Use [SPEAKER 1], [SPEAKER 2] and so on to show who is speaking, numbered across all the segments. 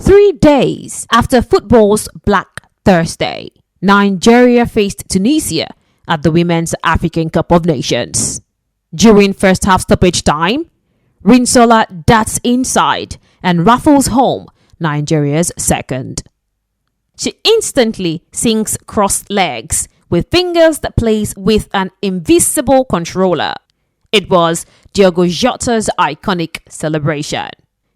[SPEAKER 1] 3 days after football's Black Thursday, Nigeria faced Tunisia at the Women's African Cup of Nations. During first half stoppage time, Rinsola darts inside and raffles home Nigeria's second. She instantly sinks crossed legs with fingers that plays with an invisible controller. It was Diogo Jota's iconic celebration.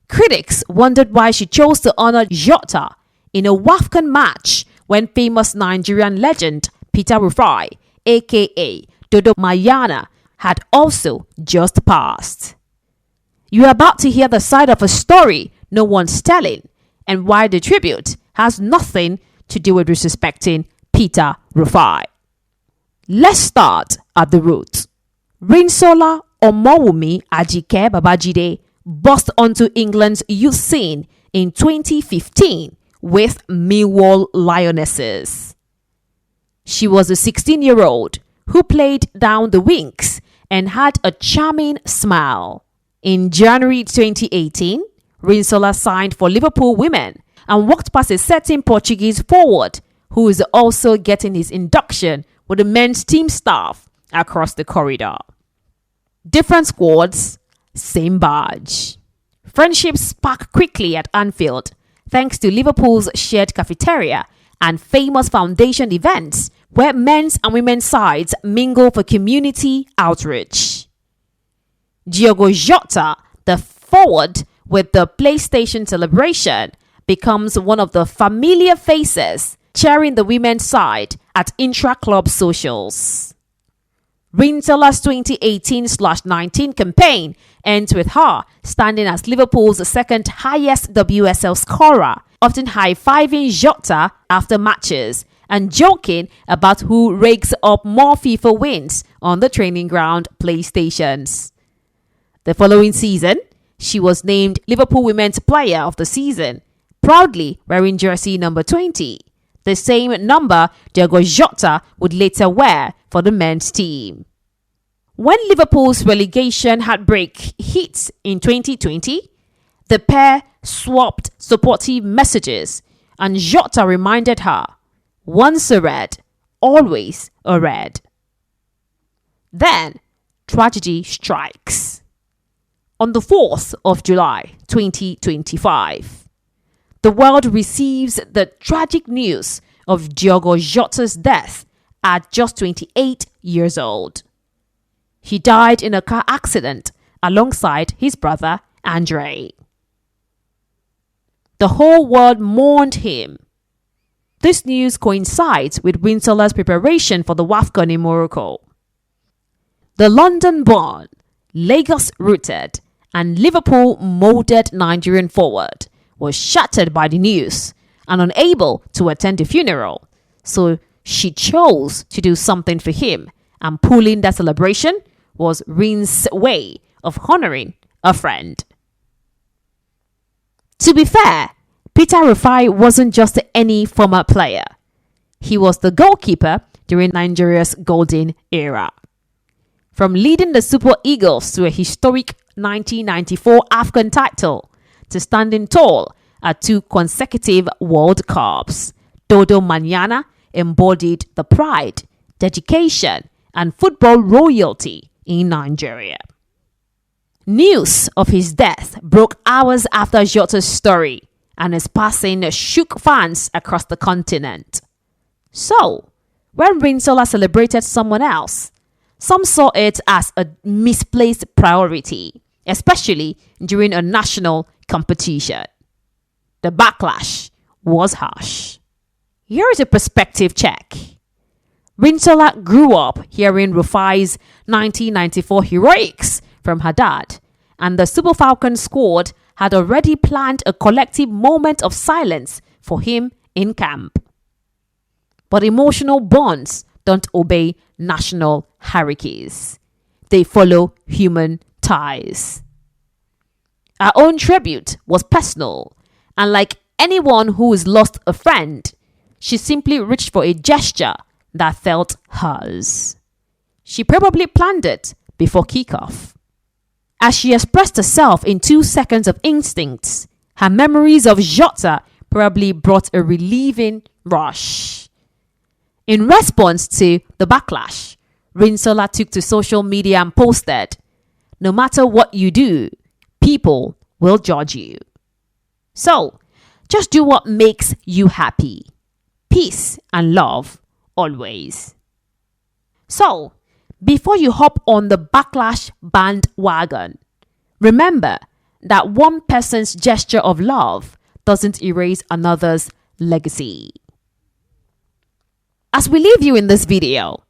[SPEAKER 1] Critics wondered why she chose to honor Jota in a WAFCON match when famous Nigerian legend Peter Rufai, aka Dodo Mayana, had also just passed. You are about to hear the side of a story no one's telling, and why the tribute has nothing to do with disrespecting Peter Rufai. Let's start at the root. Rinsola Babajide burst onto England's youth scene in 2015 with Millwall Lionesses. She was a 16-year-old who played down the wings and had a charming smile. In January 2018, Rinsola signed for Liverpool Women and walked past a certain Portuguese forward who is also getting his induction with the men's team staff across the corridor. Different squads, same badge. Friendships spark quickly at Anfield thanks to Liverpool's shared cafeteria and famous foundation events where men's and women's sides mingle for community outreach. Diogo Jota, the forward with the PlayStation celebration, becomes one of the familiar faces cheering the women's side at intra-club socials. Rinsola's 2018-19 campaign ends with her standing as Liverpool's second highest WSL scorer, often high-fiving Jota after matches and joking about who rakes up more FIFA wins on the training ground PlayStations. The following season, she was named Liverpool Women's Player of the Season, proudly wearing jersey number 20, the same number Diogo Jota would later wear for the men's team. When Liverpool's relegation heartbreak hit in 2020, the pair swapped supportive messages and Jota reminded her, "Once a Red, always a Red." Then, tragedy strikes. On the 4th of July 2025, the world receives the tragic news of Diogo Jota's death at just 28 years old. He died in a car accident alongside his brother Andre. The whole world mourned him. This news coincides with Rinsola's preparation for the WAFCON in Morocco. The London-born, Lagos-rooted, and Liverpool-molded Nigerian forward was shattered by the news and unable to attend the funeral, so she chose to do something for him, and pulling that celebration was Rin's way of honoring a friend. To be fair, Peter Rufai wasn't just any former player. He was the goalkeeper during Nigeria's golden era. From leading the Super Eagles to a historic 1994 AFCON title to standing tall at 2 consecutive World Cups, Dodo Mayana embodied the pride, dedication, and football royalty in Nigeria. News of his death broke hours after Jota's story, and his passing shook fans across the continent. So, when Rinsola celebrated someone else, some saw it as a misplaced priority, especially during a national competition. The backlash was harsh. Here is a perspective check. Rinsola grew up hearing Rufai's 1994 heroics from her dad, and the Super Falcons squad had already planned a collective moment of silence for him in camp. But emotional bonds don't obey national hierarchies. They follow human ties. Our own tribute was personal, and like anyone who has lost a friend, she simply reached for a gesture that felt hers. She probably planned it before kickoff. As she expressed herself in 2 seconds of instincts, Her memories of Jota probably brought a relieving rush. In response to the backlash, Rinsola took to social media and posted, "No matter what you do, people will judge you. So, just do what makes you happy. Peace and love always." So, before you hop on the backlash bandwagon, remember that one person's gesture of love doesn't erase another's legacy. As we leave you in this video,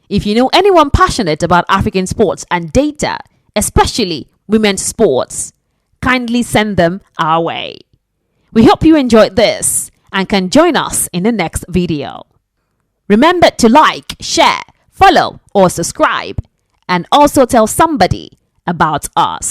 [SPEAKER 1] if you know anyone passionate about African sports and data, especially women's sports, kindly send them our way. We hope you enjoyed this and can join us in the next video. Remember to like, share, follow, or subscribe, and also tell somebody about us.